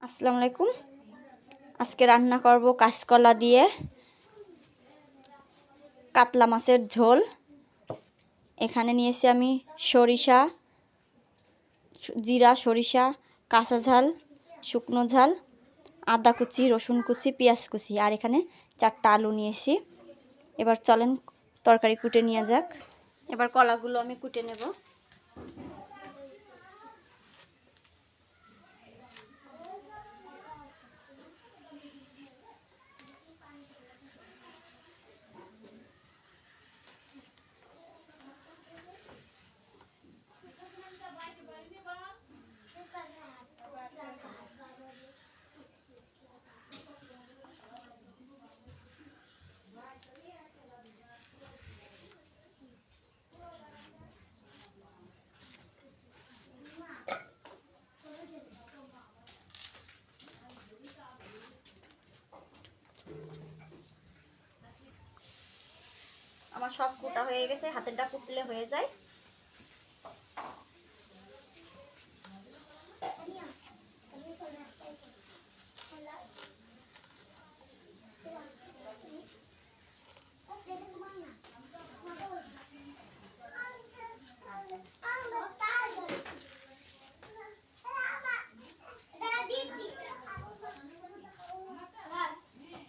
আসসালামু আলাইকুম। আজকে রান্না করব কাঁচকলা দিয়ে কাতলা মাছের ঝোল। এখানে নিয়েছি আমি সরিষা, জিরা, সরিষা, কাঁচা ঝাল, শুকনো ঝাল, আদা কুচি, রসুন কুচি, পেঁয়াজ কুচি, আর এখানে 4টা আলু নিয়েছি। এবার চলেন তরকারি কুটে নিয়ে যাক। এবার কলাগুলো আমি কুটে নেব। আমার সব কুটা হয়ে গেছে, হাতেরটা কুটলে হয়ে যায়।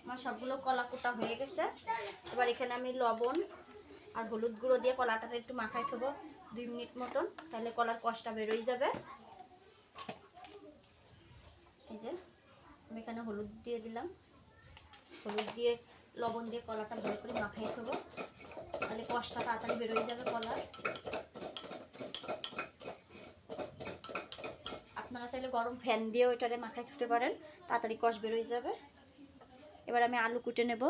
আমার সবগুলো কলা কুটা হয়ে গেছে। এবার এখানে আমি লবণ আর হলুদ গুঁড়ো দিয়ে কলাটা একটু মাখাই দেবো 2 মিনিট মতন, তাহলে কলার কষটা বেরোই যাবে। এই যে আমি এখানে হলুদ দিয়ে দিলাম, হলুদ দিয়ে লবণ দিয়ে কলাটা ভালো করে মাখাই দেবো, তাহলে কষটা তাড়াতাড়ি বেরোই যাবে কলার। আপনারা চাইলে গরম ফ্যান দিয়েও এটারে মাখাই খেতে পারেন, তাড়াতাড়ি কষ বেরোই যাবে। এবার আমি আলু কুটে নেব।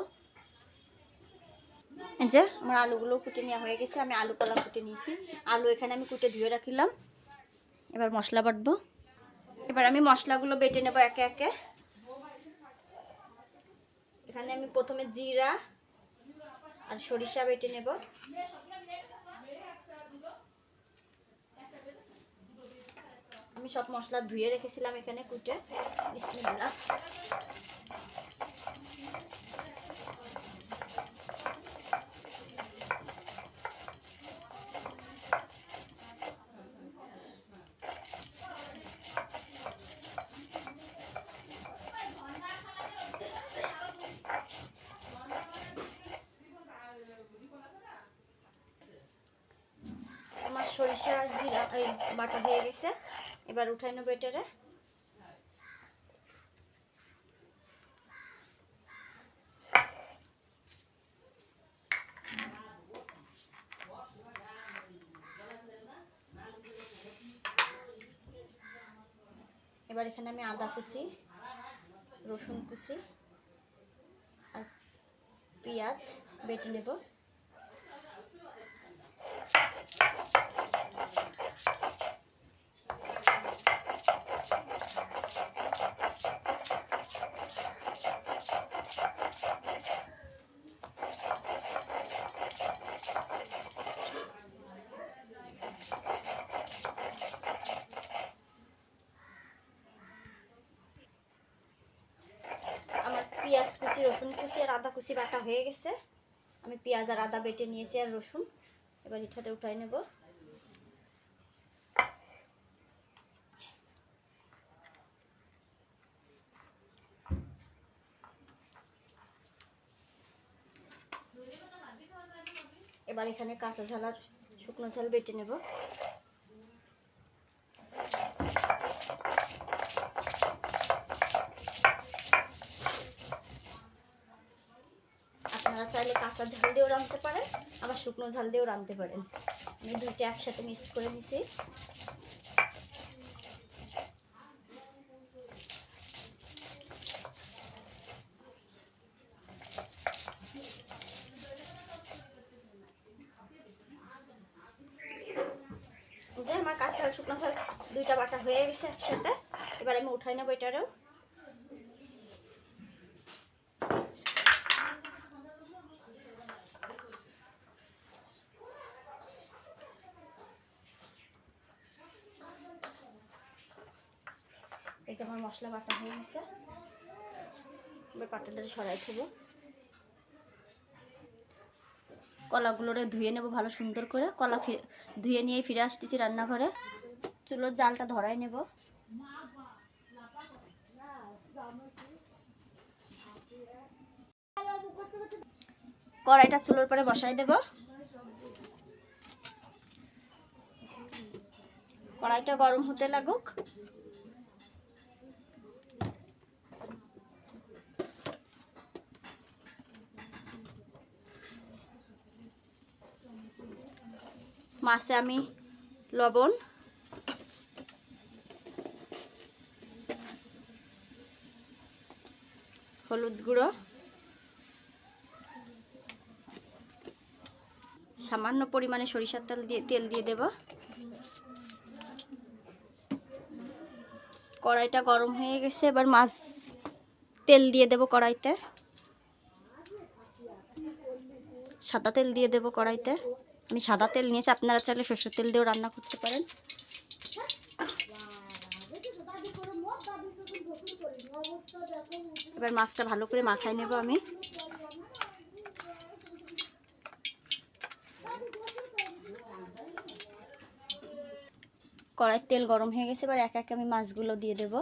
এই যে আমার আলুগুলো কুটে নেওয়া হয়ে গেছে। আমি আলু কলা কুটে নিয়েছি। আলু এখানে আমি কুটে ধুয়ে রাখিলাম। এবার মশলা বাটবো। এবার আমি মশলাগুলো বেটে নেব একে একে। এখানে আমি প্রথমে জিরা আর সরিষা বেটে নেব। আমি সব মশলা ধুয়ে রেখেছিলাম এখানে কুটে। বিসমিল্লাহ। আমার সরিষা আর জিরা বাটা হয়ে গেছে। এবার উঠাই নেবো এটারে। এবার এখানে আমি আদা কুচি, রসুন কুচি আর পেঁয়াজ বেটে নেব। পেঁয়াজ কুচি, রসুন কুচি আর আদা কুচি বাটা হয়ে গেছে। আমি পেঁয়াজ আর আদা বেটে নিয়েছি আর রসুন। এবার এটাতে উঠাই নেব। এবার এখানে কাঁচা ঝাল আর শুকনো ঝাল বেটে নেব। আপনারা চাইলে কাঁচা ঝাল দিয়েও রাঁধতে পারেন, আবার শুকনো ঝাল দিয়েও রাঁধতে পারেন। আমি দুইটা একসাথে মিক্সড করে নিছি। যে আমার কাঁচা ঝাল শুকনো ঝাল দুইটা বাটা হয়ে গেছে একসাথে। এবার আমি উঠাই নেবো এটারও। এই এই যে আমার মশলা বাটা হয়ে গেছে, এবার পাটাটা সরাই দেবো। কলাগুলোরে ধুয়ে নেব ভালো সুন্দর করে। কলা ধুয়ে নিয়ে ফিরে আসতেছি রান্নাঘরে। চুলোর জালটা ধরাই নেব। কড়াইটা চুলোর পরে বসাই দেব। কড়াইটা গরম হতে লাগুক। মাছে আমি লবণ, হলুদ গুঁড়ো, সামান্য পরিমাণে সরিষার তেল দিয়ে দেব। কড়াইটা গরম হয়ে গেছে, এবার মাছ তেল দিয়ে দেব কড়াইতে। সাদা তেল দিয়ে দেব কড়াইতে। আমি সাদা তেল নিয়েছি, আপনারা চাইলে সরষের তেল দিয়েও রান্না করতে পারেন। এবার মাছটা ভালো করে মাখাই নেব আমি। কড়াইয়ের তেল গরম হয়ে গেছে, এবার একে একে আমি মাছগুলো দিয়ে দেব।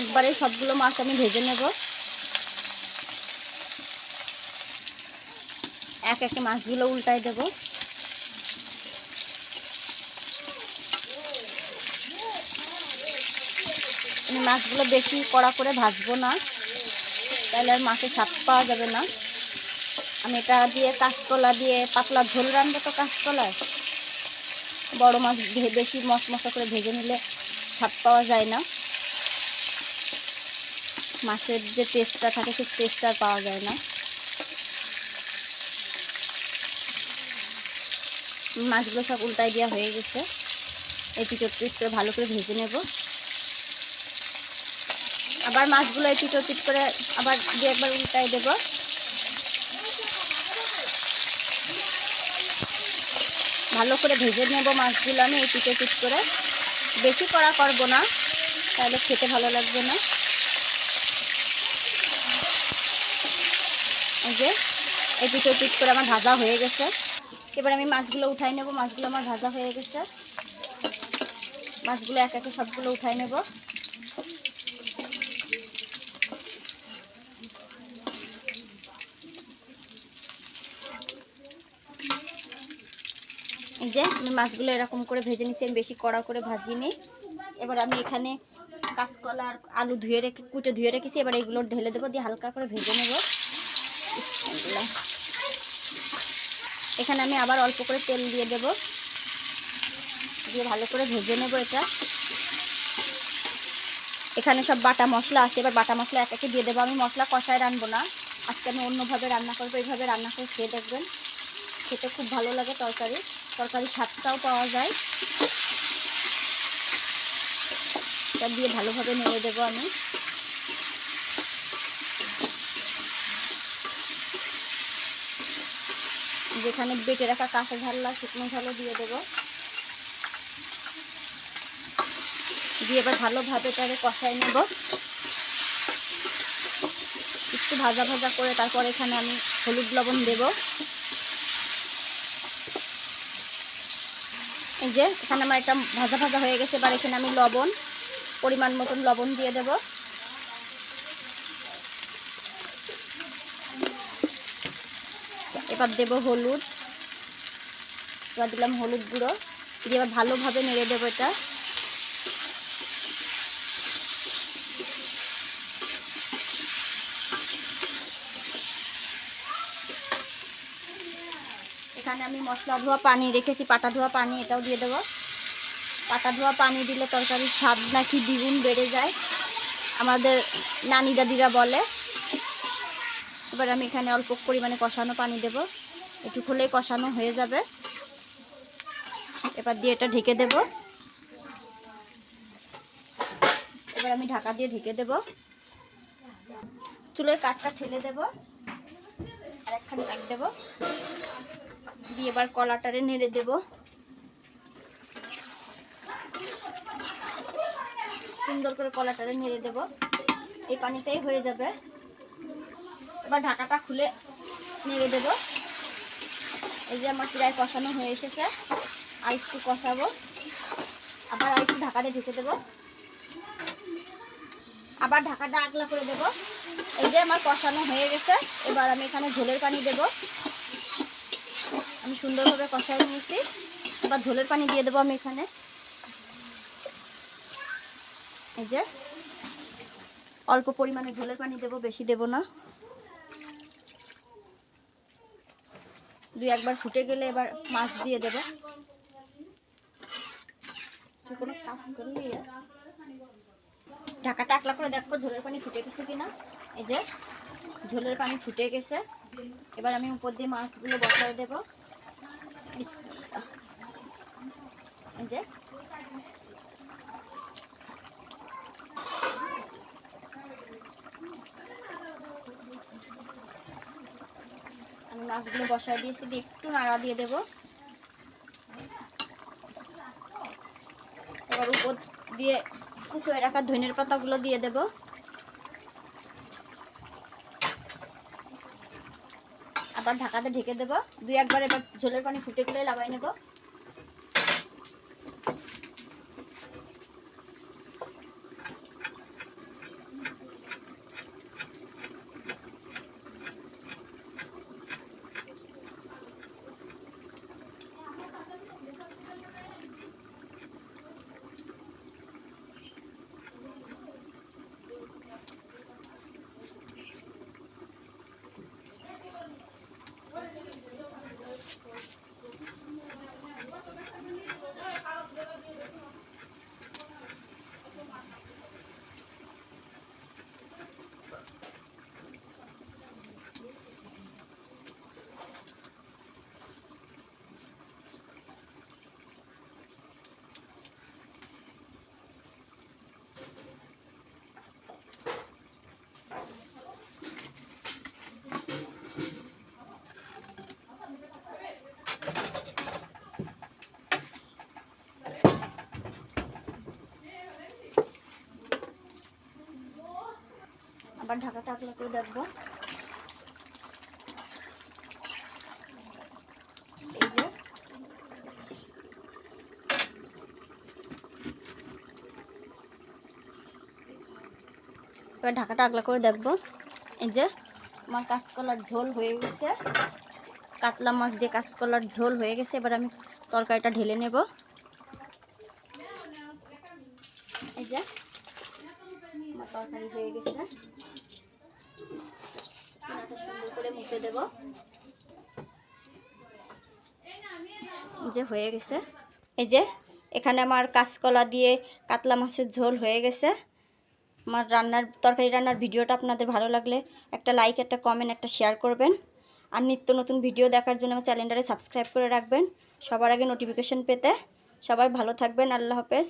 একবারে সবগুলো মাছ আমি ভেজে নেব। এক একে মাছগুলো উল্টাই দেব। আমি মাছগুলো বেশি কড়া করে ভাজবো না, তাহলে আর মাছের স্বাদ পাওয়া যাবে না। আমি এটা দিয়ে কাঁচকলা দিয়ে পাতলা ঝোল রান্না, তো কাঁচকলায় বড় মাছ বেশি মশমশা করে ভেজে নিলে স্বাদ পাওয়া যায় না। মাছের যে টেস্টটা থাকে সেই টেস্টটা আর পাওয়া যায় না। মাছগুলো সব উল্টাই দেওয়া হয়ে গেছে। এই পিঠোর করে ভালো করে ভেজে নেব। আবার মাছগুলো এই পিঠোর করে আবার দিয়ে একবার উল্টাই দেব। ভালো করে ভেজে নেব মাছগুলো আমি এই পিঠোর করে। বেশি কড়া করব না, তাহলে খেতে ভালো লাগবে না। এই যে এই পিঠোর করে আমার ভাজা হয়ে গেছে। এবার আমি মাছগুলো উঠাই নেব। মাছগুলো আমার ভাজা হয়ে গেছে। মাছগুলো এক একে সবগুলো উঠাই নেব। এই যে আমি মাছগুলো এরকম করে ভেজে নিচ্ছি, আমি বেশি কড়া করে ভাজিনি। এবার আমি এখানে কাঁচকলা আর আলু কুটে ধুয়ে রেখেছি। এবার এগুলো ঢেলে দেবো, দিয়ে হালকা করে ভেজে নেব। এখানে আমি আবার অল্প করে তেল দিয়ে দেব, দিয়ে ভালো করে ভেজে নেব এটা। এখানে সব বাটা মশলা আছে, এবার বাটা মশলা এক একে দিয়ে দেবো। আমি মশলা কষায় রানবো না, আজকে আমি অন্যভাবে রান্না করবো। এইভাবে রান্না করে খেয়ে দেখবেন, খেতে খুব ভালো লাগে। তরকারি স্বাদটাও পাওয়া যায়। এটা দিয়ে ভালোভাবে নেড়ে দেবো আমি। যেখানে বেটে রাখা কাঁচা ঝাল আর শুকনো ঝালও দিয়ে দেবো। দিয়ে এবার ভালোভাবে এটাকে কষাই নেব। একটু ভাজা ভাজা করে তারপর এখানে আমি হলুদ লবণ দেব। এই যে এখানে আমার একটা ভাজা ভাজা হয়ে গেছে। এবার এখানে আমি লবণ, পরিমাণ মতন লবণ দিয়ে দেব। এবার দেব হলুদ, এবার দিলাম হলুদ গুঁড়ো, দিয়ে এবার ভালোভাবে নেড়ে দেবো এটা। এখানে আমি মশলা ধোয়া পানি রেখেছি, পাটা ধোয়া পানি, এটাও দিয়ে দেবো। পাটা ধোয়া পানি দিলে তরকারির স্বাদ নাকি দ্বিগুণ বেড়ে যায়, আমাদের নানি দাদিরা বলে। এবার আমি এখানে অল্প পরিমাণে কষানো পানি দেব, একটু হলেই কষানো হয়ে যাবে। এবার দিয়ে এটা ঢেকে দেব। এবার আমি ঢাকা দিয়ে ঢেকে দেব। চুলোয় কাঠটা ঠেলে দেব, আর একখানে কাট দেব দিয়ে এবার কলাটারে নেড়ে দেব। সুন্দর করে কলাটারে নেড়ে দেব, এই পানিটাই হয়ে যাবে। এবার ঢাকাটা খুলে নেড়ে দেব। এই যে আমার প্রায় কষানো হয়ে এসেছে, আর একটু কষাবো, আবার আর একটু ঢাকা দিয়ে ঢেকে দেবো, আবার ঢাকাটা আগলা করে দেব। এই যে আমার কষানো হয়ে গেছে, এবার আমি এখানে ঝোলের পানি দেব। আমি সুন্দরভাবে কষাই নিয়েছি, এবার ঝোলের পানি দিয়ে দেবো আমি এখানে। এই যে অল্প পরিমাণে ঝোলের পানি দেব, বেশি দেব না। 2-1 ফুটে গেলে এবার মাছ দিয়ে দেব। কোনো কাজ করলে ঢাকাটা আকলা করে দেখবো ঝোলের পানি ফুটে গেছে কিনা। এই যে ঝোলের পানি ফুটে গেছে, এবার আমি উপর দিয়ে মাছগুলো বসায় দেব। এই যে আমি মাছগুলো বসায় দিয়েছি, দিয়ে একটু নাড়া দিয়ে দেব। এবার উপর দিয়ে কুচোয় রাখা ধনের পাতাগুলো দিয়ে দেব। আবার ঢাকাতে ঢেকে দেব। 2-1 এবার ঝোলের পানি ফুটে গেলে লাগাই নেব। আবার ঢাকাটা আগলা করে দেখব। এই যে এবার ঢাকাটা আগলা করে দেখব। এই যে আমার কাঁচকলার ঝোল হয়ে গেছে, কাতলা মাছ দিয়ে কাঁচকলার ঝোল হয়ে গেছে। এবার আমি তরকারিটা ঢেলে নেব। এই যে আমার তরকারি হয়ে গেছে, সুন্দর করে মুছে দেব। যে হয়ে গেছে, এই যে এখানে আমার কাঁচকলা দিয়ে কাতলা মাছের ঝোল হয়ে গেছে। আমার তরকারি রান্নার ভিডিওটা আপনাদের ভালো লাগলে একটা লাইক, একটা কমেন্ট, একটা শেয়ার করবেন। আর নিত্য নতুন ভিডিও দেখার জন্য আমার চ্যানেলটারে সাবস্ক্রাইব করে রাখবেন, সবার আগে নোটিফিকেশন পেতে। সবাই ভালো থাকবেন, আল্লাহ হাফেজ।